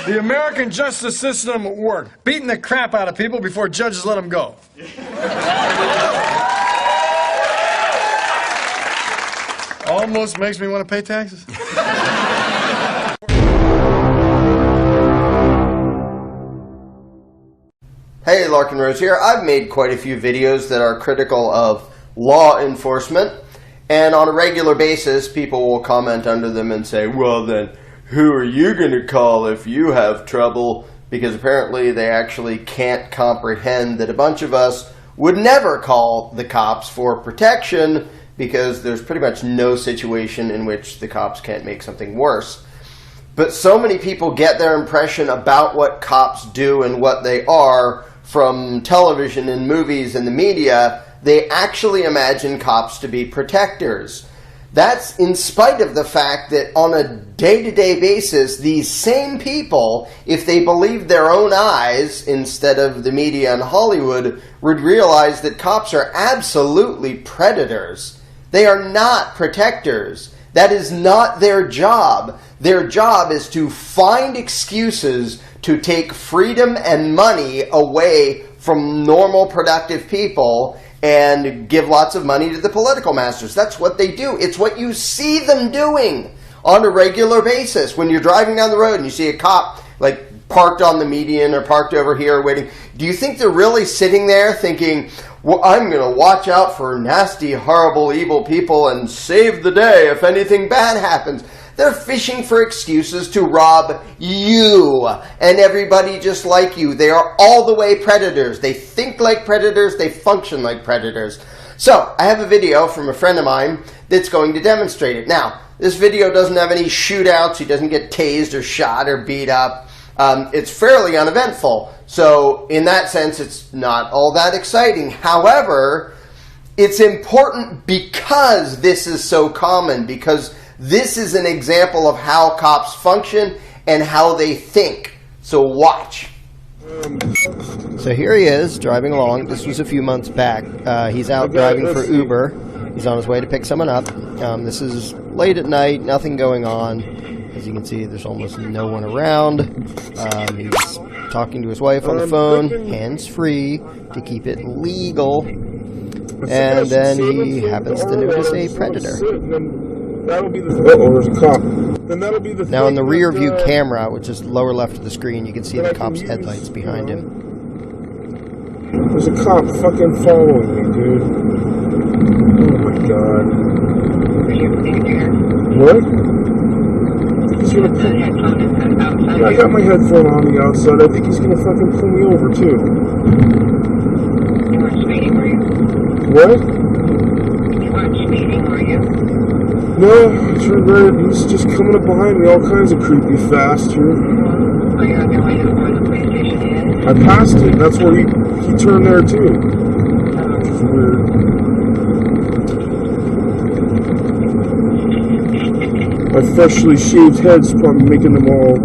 The American justice system worked, beating the crap out of people before judges let them go. Almost makes me want to pay taxes. Hey, Larken Rose here. I've made quite a few videos that are critical of law enforcement, and on a regular basis, people will comment under them and say, well then, who are you going to call if you have trouble? Because apparently they actually can't comprehend that a bunch of us would never call the cops for protection, because there's pretty much no situation in which the cops can't make something worse. But so many people get their impression about what cops do and what they are from television and movies and the media, they actually imagine cops to be protectors. That's in spite of the fact that on a day-to-day basis, these same people, if they believed their own eyes instead of the media and Hollywood, would realize that cops are absolutely predators. They are not protectors. That is not their job. Their job is to find excuses to take freedom and money away from normal, productive people and give lots of money to the political masters. That's what they do. It's what you see them doing on a regular basis. When you're driving down the road and you see a cop like parked on the median or parked over here waiting, do you think they're really sitting there thinking, well, I'm going to watch out for nasty, horrible, evil people and save the day if anything bad happens? They're fishing for excuses to rob you and everybody just like you. They are all the way predators. They think like predators. They function like predators. So, I have a video from a friend of mine that's going to demonstrate it. Now, this video doesn't have any shootouts. He doesn't get tased or shot or beat up. It's fairly uneventful. So, in that sense, it's not all that exciting. However, it's important because this is so common, because this is an example of how cops function and how they think. So watch. So here he is, driving along. This was a few months back. He's out driving for Uber. He's on his way to pick someone up. This is late at night, nothing going on. As you can see, there's almost no one around. He's talking to his wife on the phone, hands-free, to keep it legal. And then he happens to notice a predator. That'll be the thing. Uh-oh, there's a cop. Then that'll be the thing. Now, in the rear view camera, which is lower left of the screen, you can see the cop's headlights behind him. There's a cop fucking following me, dude. Oh my god. What? He's gonna pull... Yeah, I got my headphone on the outside. I think he's gonna fucking pull me over, too. You weren't speeding, were you? What? You weren't speeding, were you? No, I turned right. He's just coming up behind me, all kinds of creepy fast here. Are you on your way to where the police station is? I passed it. That's where he turned there too. It's weird. My freshly shaved head's probably making them all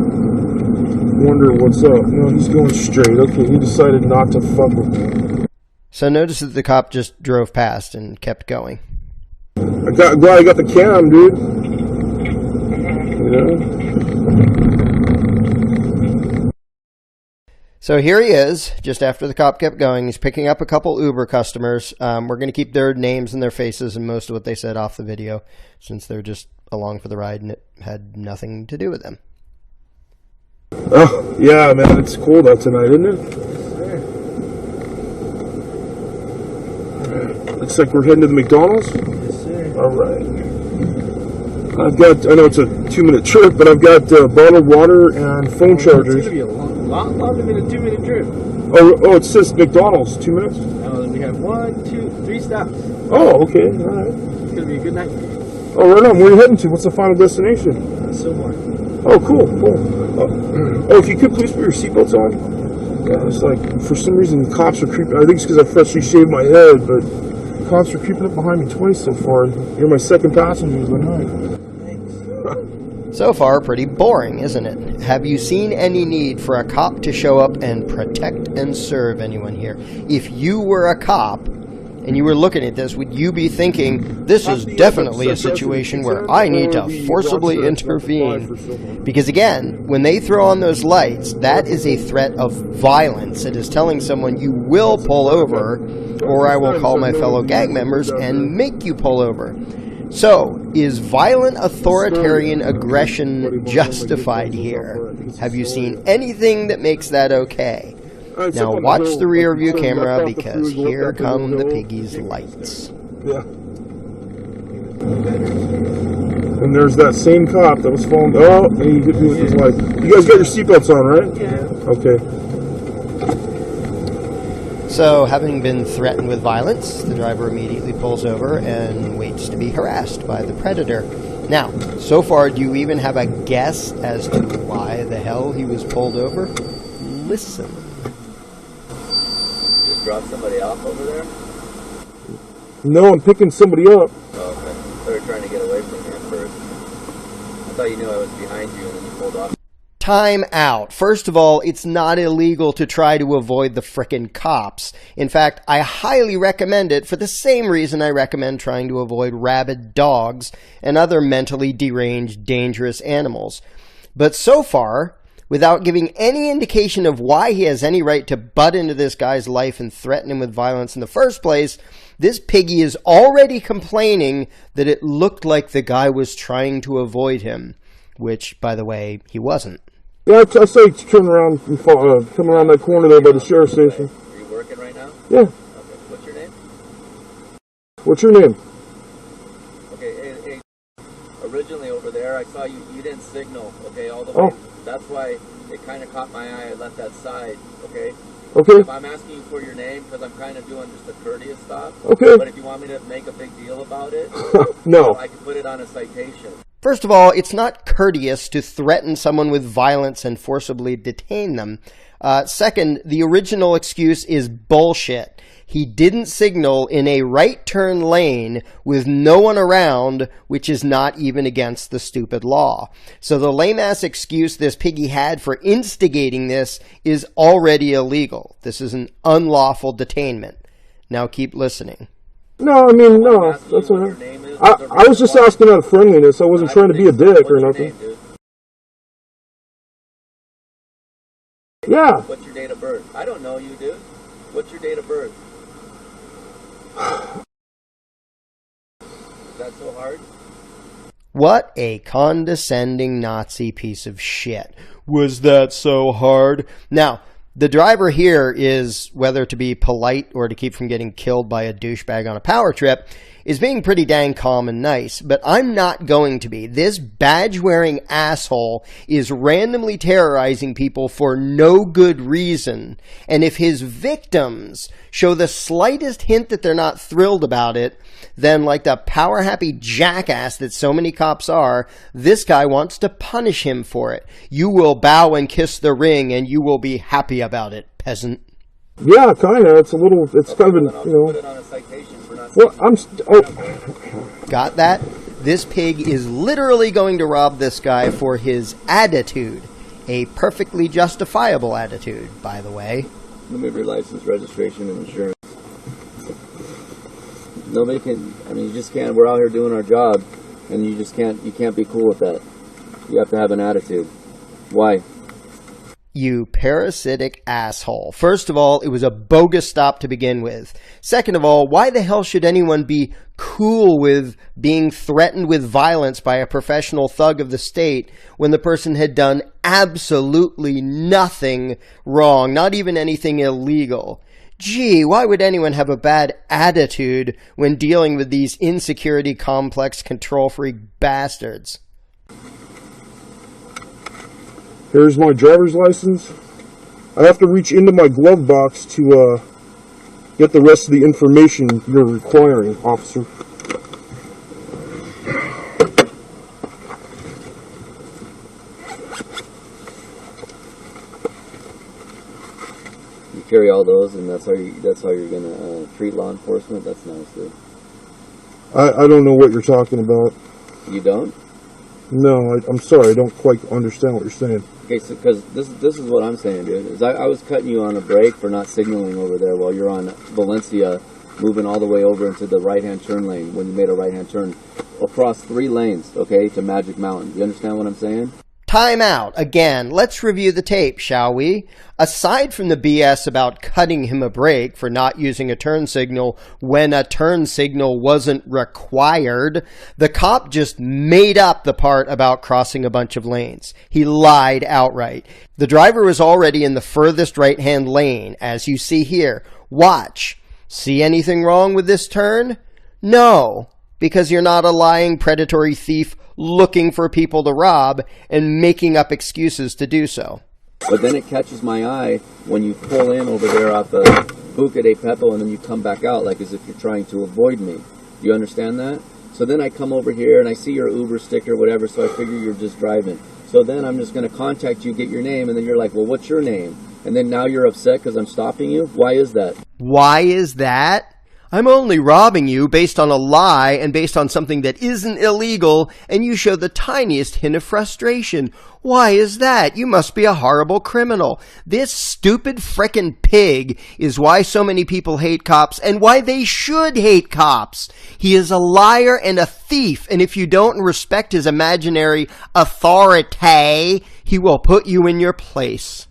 wonder what's up. No, he's going straight. Okay, he decided not to fuck with me. So notice that the cop just drove past and kept going. Glad I got the cam, dude. You know? So here he is, just after the cop kept going. He's picking up a couple Uber customers. We're going to keep their names and their faces and most of what they said off the video, since they're just along for the ride and it had nothing to do with them. Oh, yeah, man, it's cold out tonight, isn't it? Looks like we're heading to the McDonald's. Yes, sir. All right. I know it's a 2-minute trip, but I've got bottled water and phone chargers. It's going to be a lot longer than a 2-minute trip. Oh, it says McDonald's, 2 minutes? We have 1, 2, 3 stops. Oh, okay, all right. It's going to be a good night. Oh, right on. Where are you heading to? What's the final destination? Silmar. Oh, cool. Oh, if you could please put your seatbelts on. Yeah, it's like, for some reason, the cops are creeping. I think it's because I freshly shaved my head, but cops are creeping up behind me twice so far. You're my second passenger, but all right. So far, pretty boring, isn't it? Have you seen any need for a cop to show up and protect and serve anyone here? If you were a cop and you were looking at this, would you be thinking, this is definitely a situation where I need to forcibly intervene? Because again, when they throw on those lights, that is a threat of violence. It is telling someone you will pull over, or I will call my fellow gang members and make you pull over. So, is violent authoritarian aggression justified here? Have you seen anything that makes that okay? Now watch the rear view camera, because here come the piggy's lights. Yeah. And there's that same cop that was following. Oh, and he hit me with his light. You guys got your seatbelts on, right? Yeah. Okay. So, having been threatened with violence, the driver immediately pulls over and waits to be harassed by the predator. Now, so far, do you even have a guess as to why the hell he was pulled over? Listen. Just drop somebody off over there? No, I'm picking somebody up. Oh, okay. They were trying to get away from me at first. I thought you knew I was behind you and then you pulled off. Time out. First of all, it's not illegal to try to avoid the frickin' cops. In fact, I highly recommend it for the same reason I recommend trying to avoid rabid dogs and other mentally deranged, dangerous animals. But so far, without giving any indication of why he has any right to butt into this guy's life and threaten him with violence in the first place, this piggy is already complaining that it looked like the guy was trying to avoid him. Which, by the way, he wasn't. Yeah, I say turn around and come around that corner there by the sheriff's station. Are you working right now? Yeah. Okay. What's your name? What's your name? Okay, hey, originally over there, I saw you didn't signal, okay, all the way. Oh. That's why it kind of caught my eye. I left that side, okay? Okay. If I'm asking you for your name, because I'm kind of doing just a courteous stop. Okay. But if you want me to make a big deal about it, no. I can put it on a citation. First of all, it's not courteous to threaten someone with violence and forcibly detain them. Second, the original excuse is bullshit. He didn't signal in a right turn lane with no one around, which is not even against the stupid law. So the lame-ass excuse this piggy had for instigating this is already illegal. This is an unlawful detainment. Now keep listening. No, I mean, no, that's all right. I was just asking out of friendliness. I wasn't trying to be a dick or nothing. Yeah. What's your date of birth? I don't know you, dude. What's your date of birth? Is that so hard? What a condescending Nazi piece of shit. Was that so hard? Now, the driver here is, whether to be polite or to keep from getting killed by a douchebag on a power trip, is being pretty dang calm and nice, but I'm not going to be. This badge-wearing asshole is randomly terrorizing people for no good reason, and if his victims show the slightest hint that they're not thrilled about it, then like the power-happy jackass that so many cops are, this guy wants to punish him for it. You will bow and kiss the ring, and you will be happy about it, peasant. Yeah, kind of. It's a little, it's kind of an, you know. Put it on a citation for not Well, Got that? This pig is literally going to rob this guy for his attitude. A perfectly justifiable attitude, by the way. Remove your license, registration, and insurance. Nobody can, I mean, you just can't, we're out here doing our job, and you just can't, you can't be cool with that. You have to have an attitude. Why? You parasitic asshole. First of all, it was a bogus stop to begin with. Second of all, why the hell should anyone be cool with being threatened with violence by a professional thug of the state when the person had done absolutely nothing wrong, not even anything illegal? Gee, why would anyone have a bad attitude when dealing with these insecurity complex control freak bastards? here's my driver's license. I have to reach into my glove box to get the rest of the information you're requiring, officer. You carry all those, and that's how you're gonna treat law enforcement. That's nice, dude. I don't know what you're talking about. You don't? No, I'm sorry. I don't quite understand what you're saying. Okay, so because this is what I'm saying, dude. Is I was cutting you on a break for not signaling over there while you're on Valencia moving all the way over into the right-hand turn lane when you made a right-hand turn across 3 lanes, okay, to Magic Mountain. You understand what I'm saying? Time out. Again, let's review the tape, shall we? Aside from the BS about cutting him a break for not using a turn signal when a turn signal wasn't required, the cop just made up the part about crossing a bunch of lanes. He lied outright. The driver was already in the furthest right-hand lane, as you see here. Watch. See anything wrong with this turn? No, because you're not a lying predatory thief looking for people to rob and making up excuses to do so. But then it catches my eye when you pull in over there off the Buca de Pepo and then you come back out like as if you're trying to avoid me. You understand that? So then I come over here and I see your Uber sticker, whatever, so I figure you're just driving. So then I'm just going to contact you, get your name, and then you're like, well, what's your name? And then now you're upset because I'm stopping you? Why is that? Why is that? I'm only robbing you based on a lie and based on something that isn't illegal, and you show the tiniest hint of frustration. Why is that? You must be a horrible criminal. This stupid frickin' pig is why so many people hate cops and why they should hate cops. He is a liar and a thief, and if you don't respect his imaginary authority, he will put you in your place.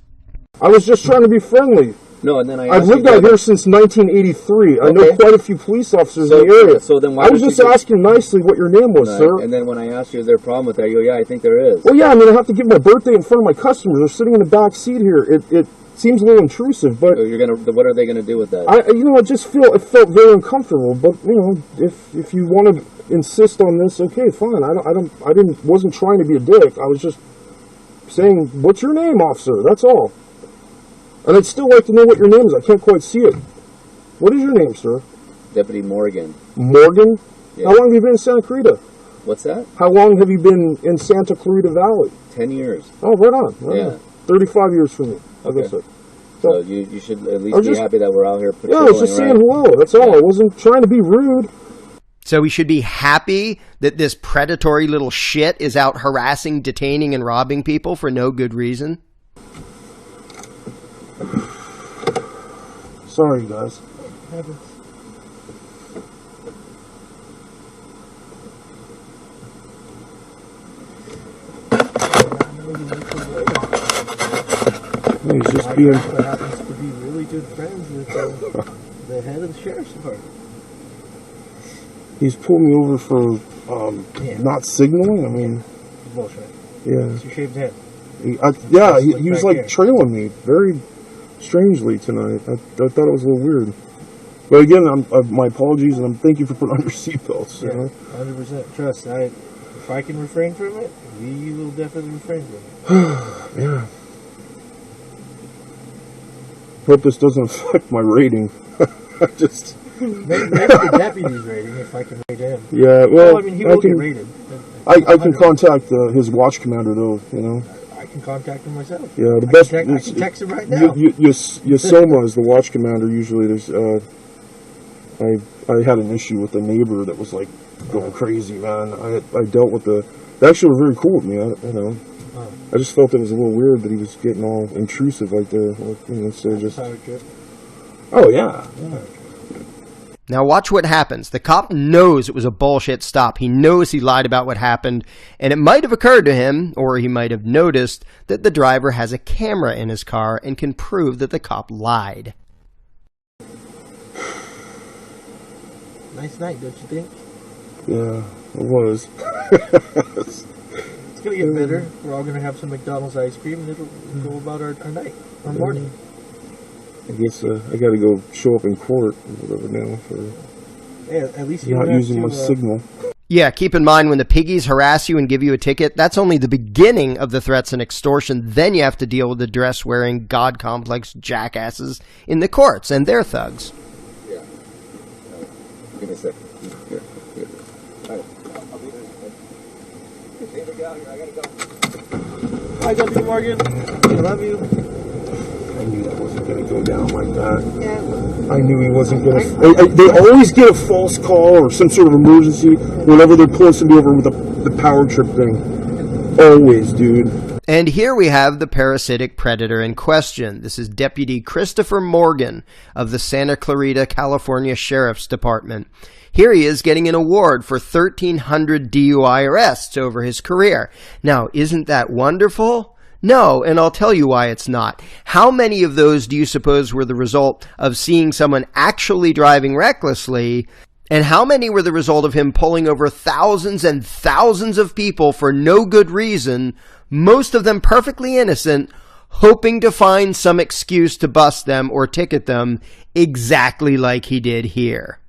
I was just trying to be friendly. No, and then I've lived out here since 1983. I know quite a few police officers in the area. So then why I was just asking nicely what your name was, sir. And then when I asked you, is there a problem with that? You go, yeah, I think there is. Well, yeah, I mean, I have to give my birthday in front of my customers. They're sitting in the back seat here. It seems a little intrusive, but So what are they gonna do with that? it felt very uncomfortable. But if you want to insist on this, okay, fine. Wasn't trying to be a dick. I was just saying, what's your name, officer? That's all. And I'd still like to know what your name is. I can't quite see it. What is your name, sir? Deputy Morgan. Morgan? Yeah. How long have you been in Santa Clarita? What's that? How long have you been in Santa Clarita Valley? 10 years. Oh, right on. Right on. 35 years for me. Okay. So you should at least be happy that we're out here patrolling. Yeah, I was just saying hello. That's all. I wasn't trying to be rude. So we should be happy that this predatory little shit is out harassing, detaining, and robbing people for no good reason? Sorry, guys. He's just being... happens to be really good friends with the head of the sheriff's department. He's pulled me over for not signaling. I mean... Bullshit. Yeah. It's your shaved head. He was like trailing me very strangely tonight. I thought it was a little weird. But again, my apologies, and I'm thank you for putting on your seatbelts. Yeah, 100%. Trust. If I can refrain from it, we will definitely refrain from it. Yeah. Hope this doesn't affect my rating. Just maybe the deputy's rating, if I can rate him. Yeah, well, I mean, he will get rated. I can contact his watch commander, though. I can contact him myself. Yeah, the best. I can text him right now. Yasoma is the watch commander. Usually, there's. I had an issue with a neighbor that was like going crazy, man. I dealt with they actually were very cool with me. I just felt it was a little weird that he was getting all intrusive like that. Instead of just. Oh yeah. Now watch what happens. The cop knows it was a bullshit stop. He knows he lied about what happened, and it might have occurred to him, or he might have noticed, that the driver has a camera in his car and can prove that the cop lied. Nice night, don't you think? Yeah, it was. It's going to get better. We're all going to have some McDonald's ice cream, and it'll go about our night, our morning. I guess I got to go show up in court or whatever now for at least you're not using my signal. Yeah, keep in mind when the piggies harass you and give you a ticket, that's only the beginning of the threats and extortion. Then you have to deal with the dress-wearing, God-complex jackasses in the courts and their thugs. Yeah. Give me a second. Here. All right. I'll be there. Hey, get out here. I gotta go. Hi, Deputy Morgan. I love you. I knew that wasn't going to go down like that. Yeah. I knew he wasn't going to... They always get a false call or some sort of emergency whenever they're pulling somebody over with the power trip thing. Always, dude. And here we have the parasitic predator in question. This is Deputy Christopher Morgan of the Santa Clarita, California Sheriff's Department. Here he is getting an award for 1,300 DUI arrests over his career. Now, isn't that wonderful? No, and I'll tell you why it's not. How many of those do you suppose were the result of seeing someone actually driving recklessly? And how many were the result of him pulling over thousands and thousands of people for no good reason, most of them perfectly innocent, hoping to find some excuse to bust them or ticket them exactly like he did here?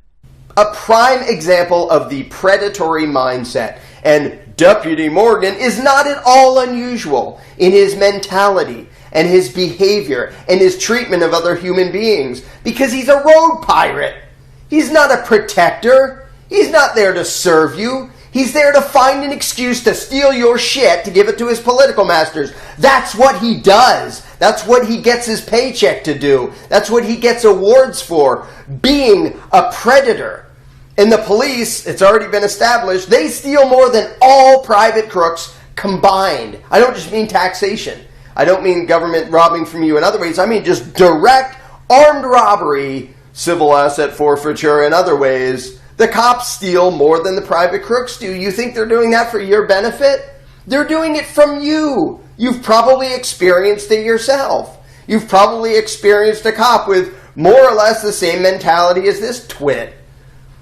A prime example of the predatory mindset. And Deputy Morgan is not at all unusual in his mentality and his behavior and his treatment of other human beings, because he's a road pirate. He's not a protector. He's not there to serve you. He's there to find an excuse to steal your shit to give it to his political masters. That's what he does. That's what he gets his paycheck to do. That's what he gets awards for, being a predator. And the police, it's already been established, they steal more than all private crooks combined. I don't just mean taxation. I don't mean government robbing from you in other ways. I mean just direct armed robbery, civil asset forfeiture, and other ways. The cops steal more than the private crooks do. You think they're doing that for your benefit? They're doing it from you. You've probably experienced it yourself. You've probably experienced a cop with more or less the same mentality as this twit,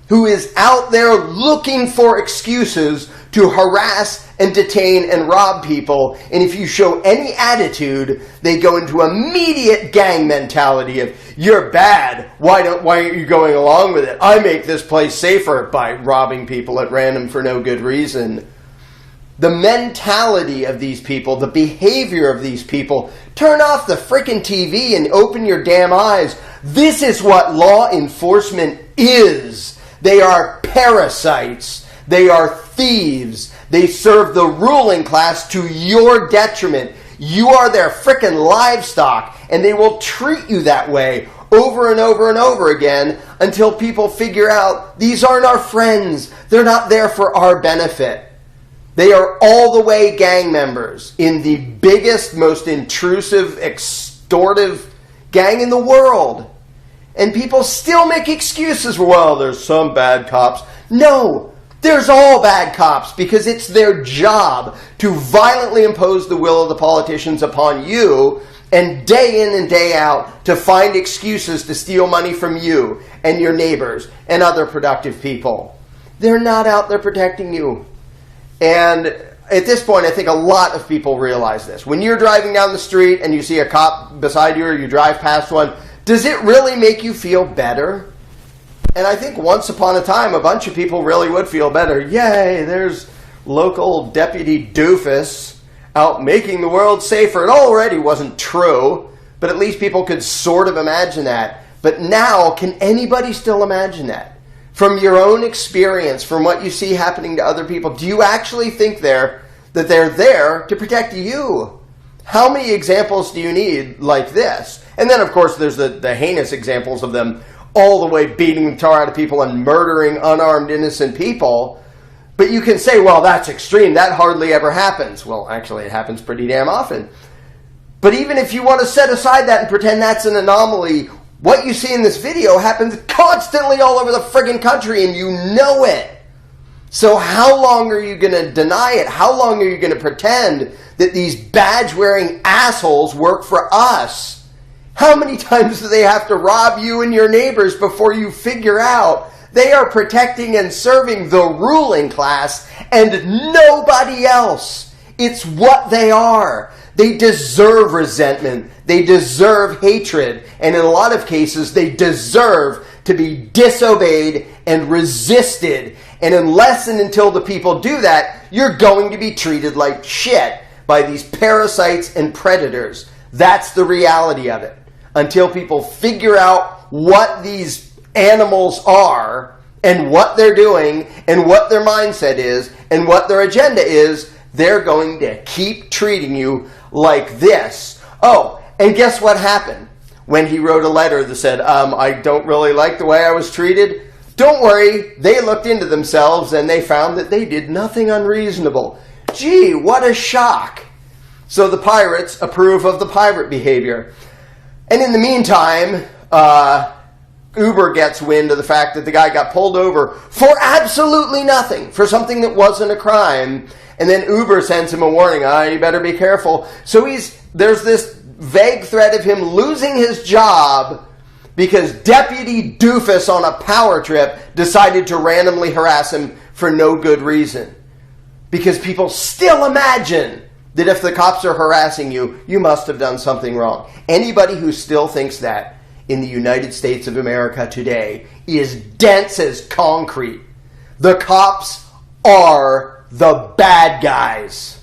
who is out there looking for excuses to harass and detain and rob people. And if you show any attitude, they go into immediate gang mentality of, you're bad, why aren't you going along with it? I make this place safer by robbing people at random for no good reason. The mentality of these people, the behavior of these people, turn off the frickin' TV and open your damn eyes. This is what law enforcement is. They are parasites. They are thieves. They serve the ruling class to your detriment. You are their frickin' livestock, and they will treat you that way over and over and over again until people figure out these aren't our friends. They're not there for our benefit. They are all the way gang members in the biggest, most intrusive, extortive gang in the world. And people still make excuses for, well, there's some bad cops. No, there's all bad cops, because it's their job to violently impose the will of the politicians upon you, and day in and day out to find excuses to steal money from you and your neighbors and other productive people. They're not out there protecting you. And at this point, I think a lot of people realize this. When you're driving down the street and you see a cop beside you, or you drive past one, does it really make you feel better? And I think once upon a time, a bunch of people really would feel better. Yay, there's local deputy doofus out making the world safer. It already wasn't true, but at least people could sort of imagine that. But now, can anybody still imagine that? From your own experience, from what you see happening to other people, do you actually think that they're there to protect you? How many examples do you need like this? And then, of course, there's the heinous examples of them all the way beating the tar out of people and murdering unarmed innocent people. But you can say, well, that's extreme. That hardly ever happens. Well, actually, it happens pretty damn often. But even if you want to set aside that and pretend that's an anomaly, what you see in this video happens constantly all over the friggin' country, and you know it. So how long are you going to deny it? How long are you going to pretend that these badge-wearing assholes work for us? How many times do they have to rob you and your neighbors before you figure out they are protecting and serving the ruling class and nobody else? It's what they are. They deserve resentment. They deserve hatred. And in a lot of cases, they deserve to be disobeyed and resisted. And unless and until the people do that, you're going to be treated like shit by these parasites and predators. That's the reality of it. Until people figure out what these animals are and what they're doing and what their mindset is and what their agenda is, they're going to keep treating you like this. Oh, and guess what happened when he wrote a letter that said, I don't really like the way I was treated? Don't worry, they looked into themselves and they found that they did nothing unreasonable. Gee, what a shock. So the pirates approve of the pirate behavior. And in the meantime, Uber gets wind of the fact that the guy got pulled over for absolutely nothing, for something that wasn't a crime. And then Uber sends him a warning, you better be careful. So there's this vague threat of him losing his job because Deputy Doofus on a power trip decided to randomly harass him for no good reason. Because people still imagine that if the cops are harassing you, you must have done something wrong. Anybody who still thinks that in the United States of America today is dense as concrete. The cops are the bad guys.